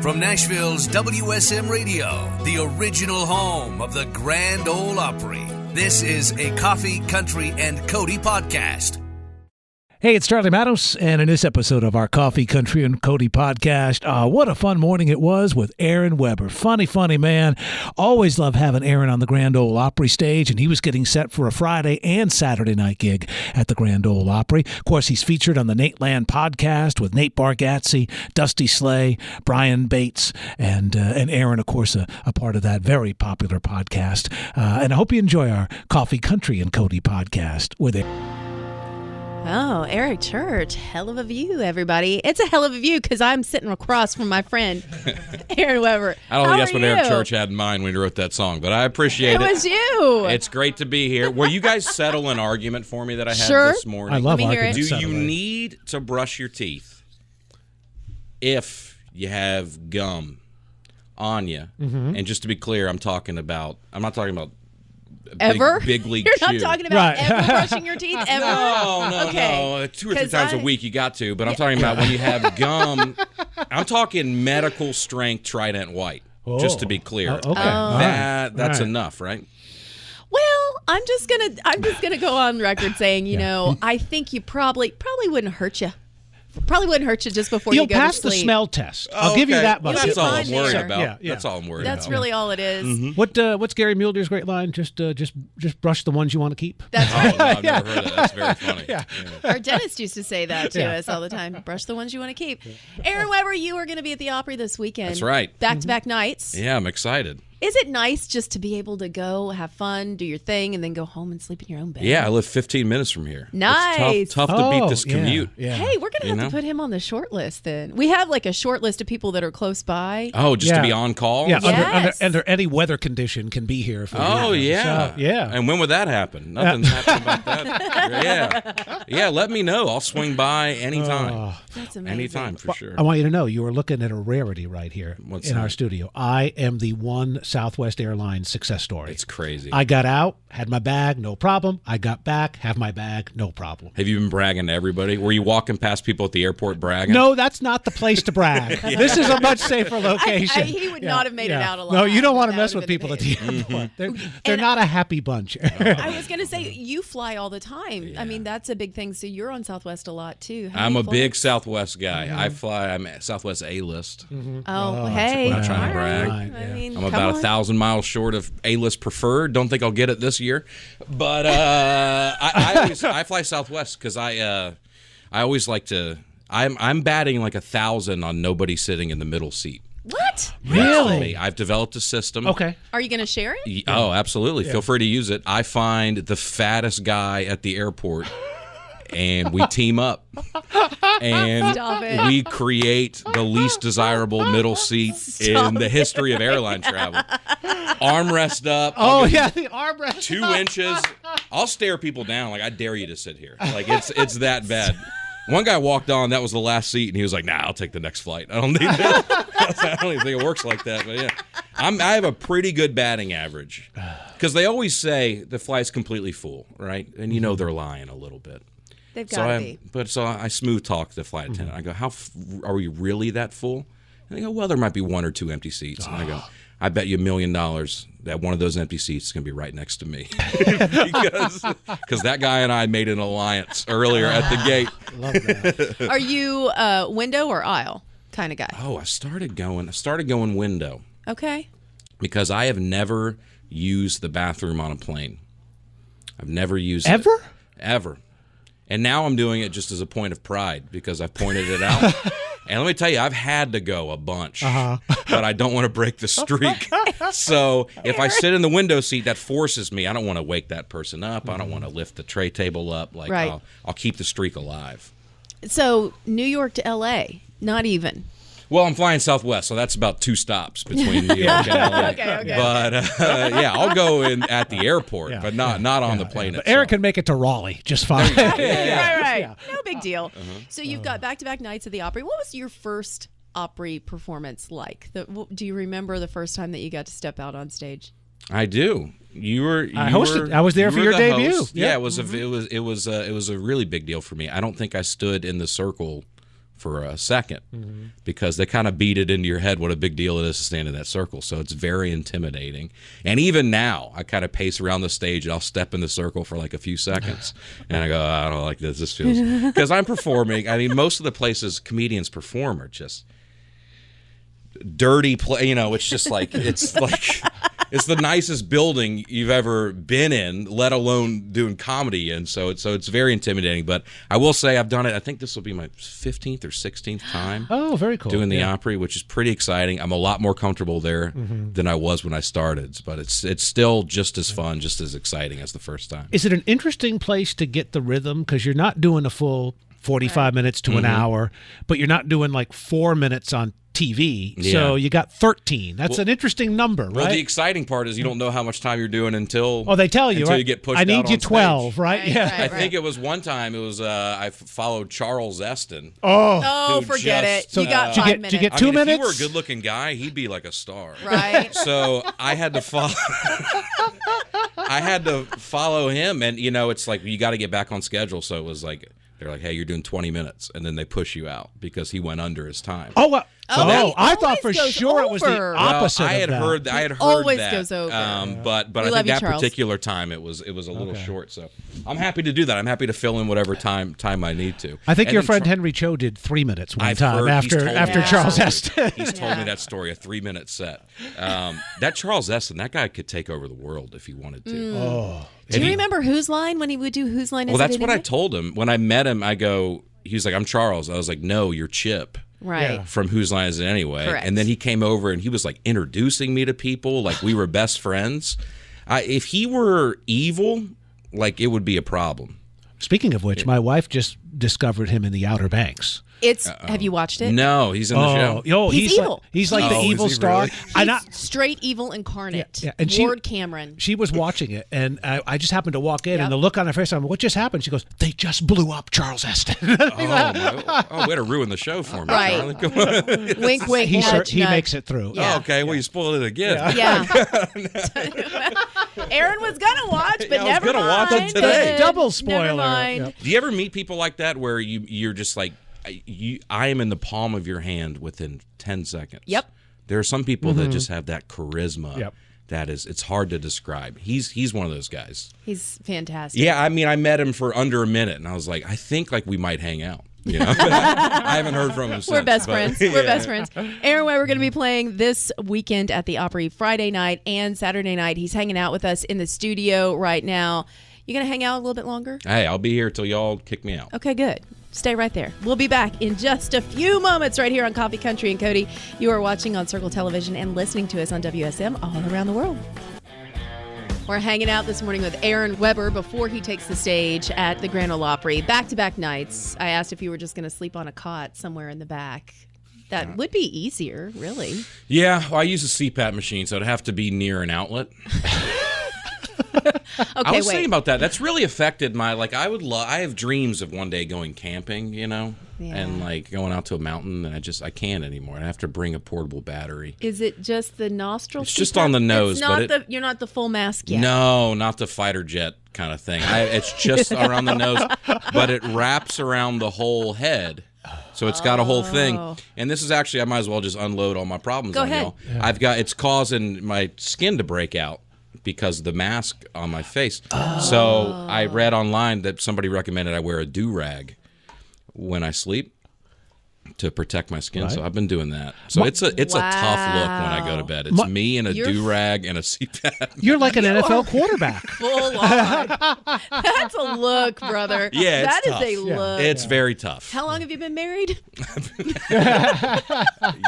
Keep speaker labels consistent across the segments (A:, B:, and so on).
A: From Nashville's WSM Radio, the original home of the Grand Ole Opry, this is a Coffee, Country, and Cody podcast.
B: Hey, it's Charlie Matos, and in this episode of our Coffee, Country, and Cody podcast, what a fun morning it was with Aaron Weber. Funny man. Always love having Aaron on the Grand Ole Opry stage, and he was getting set for a Friday and Saturday night gig at the Grand Ole Opry. Of course, he's featured on the Nate Land podcast with Nate Bargatze, Dusty Slay, Brian Bates, and Aaron, of course, a part of that very popular podcast. And I hope you enjoy our Coffee, Country, and Cody podcast with Aaron.
C: Oh, Eric Church. Hell of a view, everybody. It's a hell of a view because I'm sitting across from my friend, Aaron Weber.
D: I don't think that's what Eric Church had in mind when he wrote that song, but I appreciate it.
C: It was you.
D: It's great to be here. Will you guys settle an argument for me that I had this morning?
B: I love arguments.
D: Do you need to brush your teeth if you have gum on you? Mm-hmm. And just to be clear, I'm not talking about
C: ever?
D: Big league
C: You're
D: chew.
C: not talking about ever brushing your teeth? Ever?
D: No. 2 or 3 times a week you got to, but I'm talking about when you have gum. I'm talking medical strength Trident White, just to be clear.
B: Okay.
D: That's enough, right?
C: Well, I'm just gonna go on record saying, you know, I think you probably wouldn't hurt you. Probably wouldn't hurt you just before you go to sleep.
B: You'll pass the smell test. I'll give you that much.
D: That's all I'm worried
C: there.
D: about. That's all I'm worried about.
C: That's really all it is.
D: Mm-hmm.
B: What's Gary Mueller's great line? Just brush the ones you want to keep.
C: That's right.
D: No, I've never heard that. That's very funny.
B: Yeah.
C: Our dentist used to say that to us all the time. Brush the ones you want to keep. Aaron Weber, you are going to be at the Opry this weekend.
D: That's right.
C: Back-to-back nights.
D: Yeah, I'm excited.
C: Is it nice just to be able to go have fun, do your thing, and then go home and sleep in your own bed?
D: Yeah, I live 15 minutes from here.
C: Nice.
D: It's tough to beat this commute.
B: Yeah.
C: Hey, we're going to have to put him on the short list then. We have like a short list of people that are close by.
D: Oh, just to be on call?
B: Yeah,
C: Yes.
B: under any weather condition can be here.
D: Yeah.
B: So, yeah.
D: And when would that happen? Nothing's happened about that. Yeah, let me know. I'll swing by anytime.
C: That's amazing.
D: Anytime, for sure.
B: I want you to know you were looking at a rarity right here in our studio. I am the one Southwest Airlines success story.
D: It's crazy.
B: I got out, had my bag, no problem. I got back, have my bag, no problem.
D: Have you been bragging to everybody? Were you walking past people at the airport bragging?
B: No, that's not the place to brag. This is a much safer location.
C: He would not have made it out alive.
B: No, you don't want to mess
C: That
B: with
C: would have
B: people at
C: been
B: the airport. They're not a happy bunch.
C: I was going to say, you fly all the time. Yeah. I mean, that's a big thing. So you're on Southwest a lot, too.
D: I'm a big Southwest guy. I'm Southwest A-list.
C: Oh, hey.
D: I'm not trying to brag.
C: Right. I mean,
D: I'm about 1,000 miles short of A-list preferred. Don't think I'll get it this year. But I fly Southwest because I always like to – I'm batting like 1,000 on nobody sitting in the middle seat.
C: What?
B: Really?
D: I've developed a system.
B: Okay.
C: Are you going to share it?
D: Oh, absolutely. Yeah. Feel free to use it. I find the fattest guy at the airport, and we team up. And we create the least desirable middle seat in the history of airline travel. Armrest up.
B: The armrest
D: 2 inches. I'll stare people down like I dare you to sit here. Like it's that bad. One guy walked on, that was the last seat, and he was like, "Nah, I'll take the next flight. I don't need that." I don't even think it works like that, but yeah. I have a pretty good batting average. Because they always say the flight's completely full, right? And you know they're lying a little bit.
C: They've got to be.
D: So I smooth talk the flight attendant. I go, are we really that full? And they go, well, there might be 1 or 2 empty seats. And I go, I bet you $1 million that one of those empty seats is going to be right next to me. Because that guy and I made an alliance earlier at the gate.
B: Love that.
C: Are you window or aisle kind of guy?
D: Oh, I started going window.
C: Okay.
D: Because I have never used the bathroom on a plane. I've never used it.
B: Ever?
D: Ever. And now I'm doing it just as a point of pride because I've pointed it out. And let me tell you, I've had to go a bunch, but I don't want to break the streak. So if I sit in the window seat, that forces me. I don't want to wake that person up. I don't want to lift the tray table up. Like
C: right.
D: I'll keep the streak alive.
C: So New York to L.A., not even.
D: Well, I'm flying Southwest, so that's about 2 stops between New York and LA.
C: Okay.
D: But yeah, I'll go in at the airport, but not on the plane itself.
B: Eric can make it to Raleigh just fine.
C: Right. Yeah. No big deal. So you've got back-to-back nights at the Opry. What was your first Opry performance like? Do you remember the first time that you got to step out on stage?
D: I do.
B: I hosted. I was there for your debut.
D: Host. Yeah, it was a really big deal for me. I don't think I stood in the circle for a second because they kind of beat it into your head what a big deal it is to stand in that circle. So it's very intimidating. And even now, I kind of pace around the stage and I'll step in the circle for like a few seconds and I go, I don't like this. This feels because I'm performing. I mean, most of the places comedians perform are just dirty play. You know, it's just like it's it's the nicest building you've ever been in, let alone doing comedy. And so it's very intimidating. But I will say I've done it. I think this will be my 15th or 16th time.
B: Oh, very cool.
D: Doing the Opry, which is pretty exciting. I'm a lot more comfortable there than I was when I started. But it's still just as fun, just as exciting as the first time.
B: Is it an interesting place to get the rhythm? Because you're not doing a full 45 minutes to an hour, but you're not doing like 4 minutes on TV.
D: Yeah.
B: So you got 13. That's an interesting number, right?
D: Well, the exciting part is you don't know how much time you're doing until
B: they tell you,
D: until
B: right?
D: you get pushed
B: I need
D: out
B: you
D: on
B: 12,
D: stage.
B: right? Yeah.
C: Right,
D: I think it was one time. It was I followed Charles Eston.
C: Oh,
D: Who
C: forget
D: just,
C: it. You got
B: did you
C: 5
B: get-
C: minutes.
B: did you get
D: I
B: 2
D: mean,
B: minutes?
D: If he were a good-looking guy, he'd be like a star.
C: Right.
D: So I had to follow. I had to follow him, and you know, it's like you got to get back on schedule. So it was like they're like, "Hey, you're doing 20 minutes," and then they push you out because he went under his time.
B: Oh, well,
C: Oh,
B: I
C: it
B: thought for
C: always goes
B: sure it was the
C: over.
B: opposite.
D: I had
B: of that.
D: heard. I had heard
C: Always
D: that.
C: goes over.
D: But
C: We
D: I
C: love
D: think
C: you,
D: that
C: Charles.
D: particular time it was a little short. So I'm happy to do that. I'm happy to fill in whatever time I need to.
B: I think
D: And
B: your
D: then
B: friend Henry Cho did 3 minutes one
D: I've
B: time
D: heard- he's told me
B: after
D: that
B: Charles
D: story.
B: Eston.
D: He's told me that story, a 3-minute set. That Charles Eston, that guy could take over the world if he wanted to.
B: Oh.
C: Do you remember Whose Line when he would do Whose Line Is
D: Well,
C: It
D: that's what I
C: Anyway?
D: told him. When I met him, I go, he was like, I'm Charles. I was like, no, you're Chip.
C: Right.
B: Yeah.
D: From Whose Line Is It Anyway?
C: Correct.
D: And then he came over and he was like introducing me to people like we were best friends. If he were evil, like it would be a problem.
B: Speaking of which, my wife just discovered him in the Outer Banks.
C: Have you watched it?
D: No, he's in the show.
C: He's evil.
B: Like, he's like the
D: Oh, is
B: evil
D: he
B: star.
D: really?
C: He's straight evil incarnate.
B: Yeah, and
C: Ward Cameron.
B: She was watching it, and I just happened to walk in,
C: Yep.
B: and the look on her face, I'm like, what just happened? She goes, they just blew up Charles Eston.
D: Way to ruin the show for me,
C: Right.
D: Charlie. Come on.
C: Wink, wink,
B: he
C: nudge,
B: he
C: nudge.
B: makes it through.
C: Yeah.
D: Oh, okay, well, you spoiled it again.
C: Yeah. Aaron was gonna watch, but
D: Yeah, I was
C: never
D: gonna watch
C: mind.
D: it today.
B: Double
C: Never
B: spoiler.
C: mind.
B: Yep.
D: Do you ever meet people like that where you're just like, I am in the palm of your hand within 10 seconds?
C: Yep.
D: There are some people that just have that charisma.
B: Yep.
D: That is, it's hard to describe. He's one of those guys.
C: He's fantastic.
D: Yeah, I mean, I met him for under a minute, and I was like, I think like we might hang out. You know, I haven't heard from him since.
C: We're best
D: but-
C: friends. We're best friends. Aaron Weber, we're going to be playing this weekend at the Opry Friday night and Saturday night. He's hanging out with us in the studio right now. You going to hang out a little bit longer?
D: Hey, I'll be here till y'all kick me out.
C: Okay, good. Stay right there. We'll be back in just a few moments right here on Coffee Country and Cody. You are watching on Circle Television and listening to us on WSM all around the world. We're hanging out this morning with Aaron Weber before he takes the stage at the Grand Ole Opry. Back-to-back nights. I asked if you were just going to sleep on a cot somewhere in the back. That would be easier, really.
D: Yeah, well, I use a CPAP machine, so it'd have to be near an outlet. I was thinking about that. That's really affected my I have dreams of one day going camping, you know, and like going out to a mountain, and I can't anymore. I have to bring a portable battery.
C: Is it just the nostril?
D: It's just on the nose,
C: It's not
D: but
C: you're not the full mask yet.
D: No, not the fighter jet kind of thing. It's just around the nose, but it wraps around the whole head. So it's got a whole thing. And this is actually, I might as well just unload all my problems
C: Go
D: on
C: ahead.
D: y'all. It's causing my skin to break out because of the mask on my face. So I read online that somebody recommended I wear a do-rag when I sleep to protect my skin. So I've been doing that. So it's a tough look when I go to bed. It's me in a do-rag and a CPAP.
B: You're like an NFL quarterback.
C: Full on. That's a look, brother.
D: Yeah, it's
C: that is
D: tough.
C: a look.
D: It's very tough.
C: How long have you been married?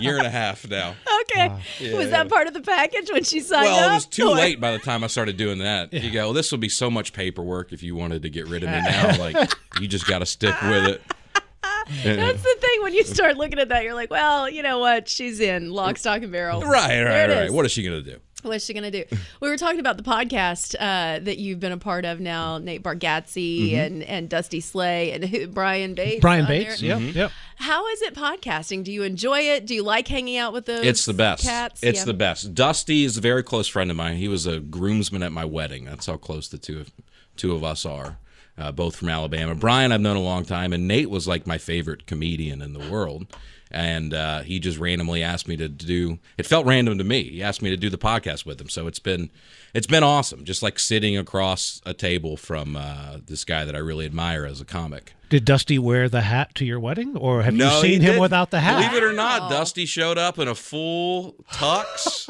D: Year and a half now.
C: Okay. Was that part of the package when she signed up?
D: Well, it was too
C: Or-
D: late by the time I started doing that. You go, well, this will be so much paperwork if you wanted to get rid of me now. Like, you just got to stick with it.
C: That's the thing. When you start looking at that, you're like, well, you know what? She's in lock, stock, and barrel. There it is.
D: What is she going to do?
C: What's she going to do? We were talking about the podcast that you've been a part of now, Nate Bargatze and Dusty Slay and Brian Bates.
B: Brian
C: on
B: Bates,
C: there.
B: yep.
C: How is it podcasting? Do you enjoy it? Do you like hanging out with those
D: It's the best.
C: cats?
D: It's
C: Yeah.
D: the best. Dusty is a very close friend of mine. He was a groomsman at my wedding. That's how close the two of us are. both from Alabama. Brian I've known a long time, and Nate was like my favorite comedian in the world. And he just randomly asked me to do. It felt random to me. He asked me to do the podcast with him, so it's been awesome. Just like sitting across a table from this guy that I really admire as a comic.
B: Did Dusty wear the hat to your wedding, or have you
D: No,
B: seen
D: he
B: him
D: didn't.
B: without the hat?
D: Believe it or not, Dusty showed up in a full tux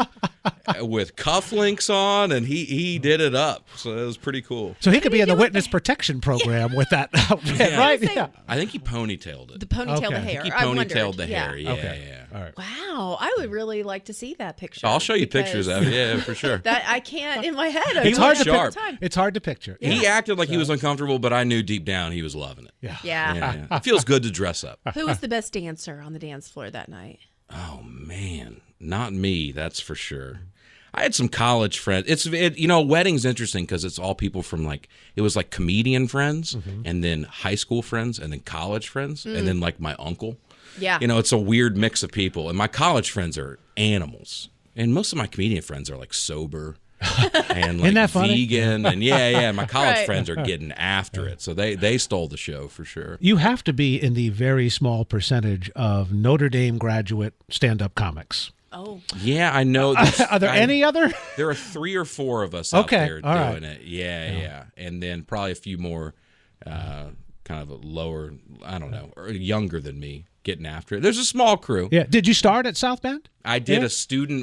D: with cufflinks on, and he did it up. So it was pretty cool.
B: So he could be in the witness protection program with that outfit,
D: Yeah.
B: right?
C: Say-
B: Yeah.
D: I think he ponytailed it.
C: The ponytail,
B: Okay.
C: the hair.
D: He
C: I wondered.
D: ponytailed the
C: Yeah.
D: hair. Yeah,
B: Okay.
D: yeah.
B: All right.
C: Wow, I would really like to see that picture.
D: I'll show you pictures of it. Yeah, for sure.
C: That I can't in my head.
B: It's hard to
D: sharp.
B: It's hard to picture.
D: He acted like he was uncomfortable, but I knew deep down he was loving it.
B: Yeah.
C: Yeah.
D: Yeah. It feels good to dress up.
C: Who was the best dancer on the dance floor that night?
D: Oh man, not me. That's for sure. I had some college friends. Wedding's interesting because it's all people from it was like comedian friends, and then high school friends, and then college friends, and then like my uncle.
C: Yeah.
D: It's a weird mix of people. And my college friends are animals, and most of my comedian friends are like sober and like
B: Isn't that funny?
D: vegan, and yeah. My college
C: Right.
D: friends are getting after it, so they stole the show for sure.
B: You have to be in the very small percentage of Notre Dame graduate stand-up comics.
C: Oh.
D: Yeah, I know.
B: Are there any other?
D: There are 3 or 4 of us out
B: Okay,
D: there
B: all right.
D: doing it. Yeah. And then probably a few more kind of a lower, I don't know, or younger than me getting after it. There's a small crew.
B: Yeah. Did you start at South Bend?
D: I did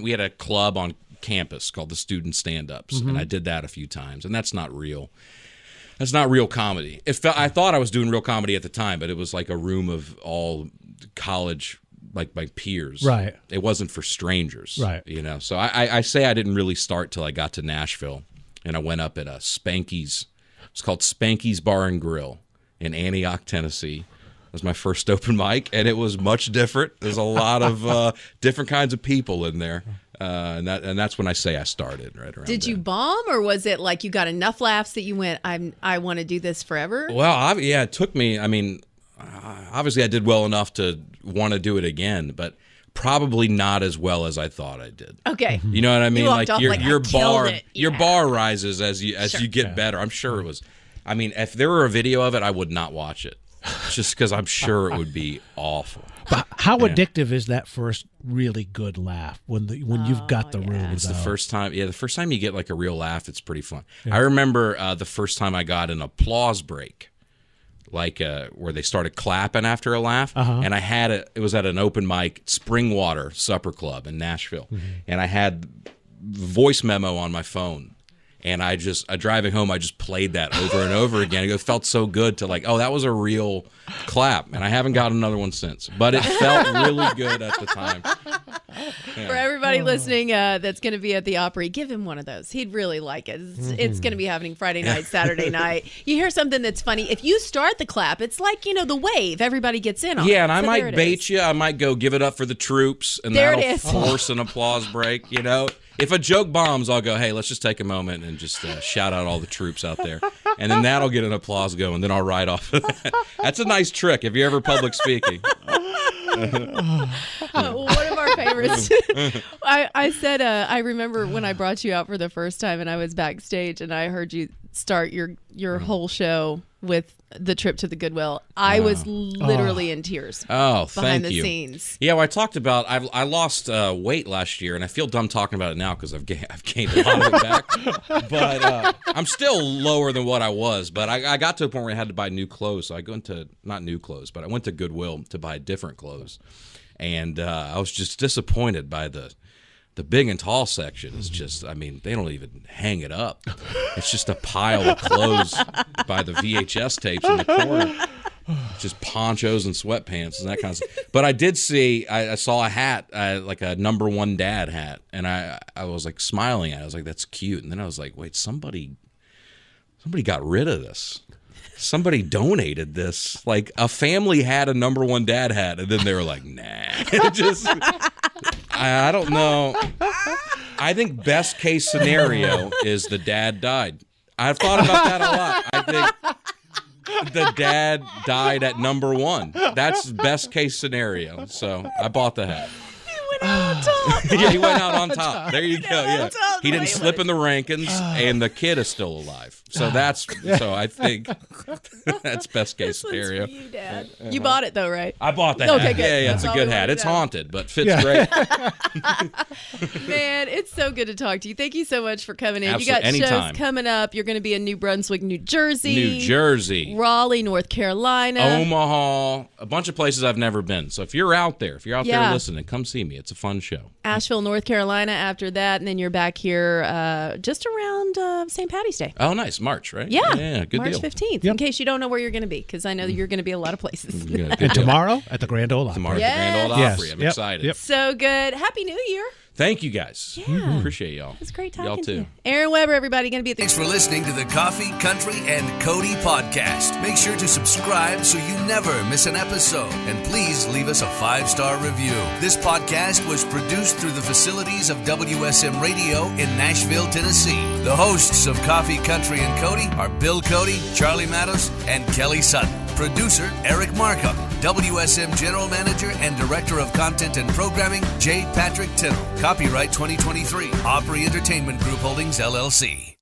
D: we had a club on campus called the Student Stand-Ups, and I did that a few times, and that's not real. That's not real comedy. I thought I was doing real comedy at the time, but it was like a room of all college like my peers.
B: Right.
D: It wasn't for strangers.
B: Right.
D: So I say I didn't really start till I got to Nashville, and I went up at a Spanky's. It's called Spanky's Bar and Grill in Antioch, Tennessee. It was my first open mic, and it was much different. There's a lot of different kinds of people in there, and that's when I say I started right around.
C: Did you
D: then.
C: bomb, or was it like you got enough laughs that you went, I want to do this forever?
D: Well, it took me. I mean, obviously I did well enough to want to do it again, but probably not as well as I thought I did.
C: Okay.
D: You know what I mean?
C: You walked off
D: your
C: like, I
D: your
C: killed
D: bar
C: it.
D: your
C: Yeah.
D: bar rises as you
C: Sure.
D: get better. I'm sure it was. I mean, if there were a video of it, I would not watch it, just because I'm sure it would be awful.
B: But how addictive is that first really good laugh when you've got the room?
D: It's the first time. Yeah, the first time you get like a real laugh, it's pretty fun. I remember the first time I got an applause break, like where they started clapping after a laugh, and I had it. It was at an open mic, Springwater Supper Club in Nashville, and I had voice memo on my phone. And driving home, I just played that over and over again. It felt so good to that was a real clap. And I haven't got another one since. But it felt really good at the time. Yeah.
C: For everybody listening that's going to be at the Opry, give him one of those. He'd really like it. It's going to be happening Friday night, Saturday night. You hear something that's funny. If you start the clap, it's like, the wave. Everybody gets in on it.
D: Yeah, and I
C: So there
D: might
C: it
D: bait
C: is.
D: you. I might go give it up for the troops. And
C: There it
D: that'll
C: is.
D: force an applause break, If a joke bombs, I'll go, hey, let's just take a moment and just shout out all the troops out there. And then that'll get an applause going. Then I'll ride off of that. That's a nice trick if you're ever public speaking.
C: One of our favorites. I said, I remember when I brought you out for the first time and I was backstage and I heard you start your whole show with the trip to the Goodwill. I was literally in tears
D: Oh,
C: behind
D: thank
C: the
D: you.
C: scenes.
D: Yeah, well, I talked about I lost weight last year, and I feel dumb talking about it now because I've gained a lot of it back. But I'm still lower than what I was. But I got to a point where I had to buy new clothes, so I go into not new clothes, but I went to Goodwill to buy different clothes, and I was just disappointed by the big and tall section. Is just, I mean, they don't even hang it up. It's just a pile of clothes by the VHS tapes in the corner. Just ponchos and sweatpants and that kind of stuff. But I did see, I saw a hat, like a number one dad hat, and I was like smiling at it. I was like, that's cute. And then I was like, wait, somebody got rid of this. Somebody donated this. Like a family had a number one dad hat, and then they were like, nah. Just, I don't know. I think best case scenario is the dad died. I've thought about that a lot. I think the dad died at number one. That's best case scenario. So I bought the hat.
C: You went out on top.
B: top.
D: Yeah, he went out on top. There you go. Yeah,
C: top.
D: he didn't slip in the rankings, and the kid is still alive. So so I think that's best case
C: This one's
D: scenario.
C: for you, Dad. You bought it though, right?
D: I bought that.
C: Okay,
D: hat.
C: good.
D: Yeah,
C: That's
D: it's a
C: all
D: good
C: we
D: hat.
C: wanted
D: It's
C: to know.
D: haunted, but fits great.
C: Man, it's so good to talk to you. Thank you so much for coming in.
D: Absolutely.
C: You got
D: Anytime.
C: shows coming up. You're going to be in New Brunswick, New Jersey.
D: New Jersey.
C: Raleigh, North Carolina.
D: Omaha, a bunch of places I've never been. So if you're out there
C: Yeah.
D: listening, come see me. It's a fun show.
C: Asheville, North Carolina after that. And then you're back here just around St. Patty's Day.
D: Oh, nice. March, right?
C: Yeah.
D: Yeah, good
C: March
D: deal.
C: 15th, in case you don't know where you're going to be, because I know that you're going to be a lot of places.
D: Yeah, good
B: And
D: deal.
B: tomorrow at the Grand Ole Opry.
D: Tomorrow at
C: Yes.
D: the Grand Ole
B: Yes.
D: Opry. I'm
B: Yep.
D: excited.
B: Yep.
C: So good. Happy New Year.
D: Thank you guys.
C: Yeah.
D: Appreciate y'all.
C: It's great
D: Y'all
C: talking to
D: too.
C: you. Aaron Weber, everybody, going to be at the
A: Thanks for listening to the Coffee, Country, and Cody podcast. Make sure to subscribe so you never miss an episode. And please leave us a 5-star review. This podcast was produced through the facilities of WSM Radio in Nashville, Tennessee. The hosts of Coffee, Country, and Cody are Bill Cody, Charlie Matos, and Kelly Sutton. Producer Eric Markham. WSM General Manager and Director of Content and Programming, J. Patrick Tittle. Copyright 2023. Opry Entertainment Group Holdings, LLC.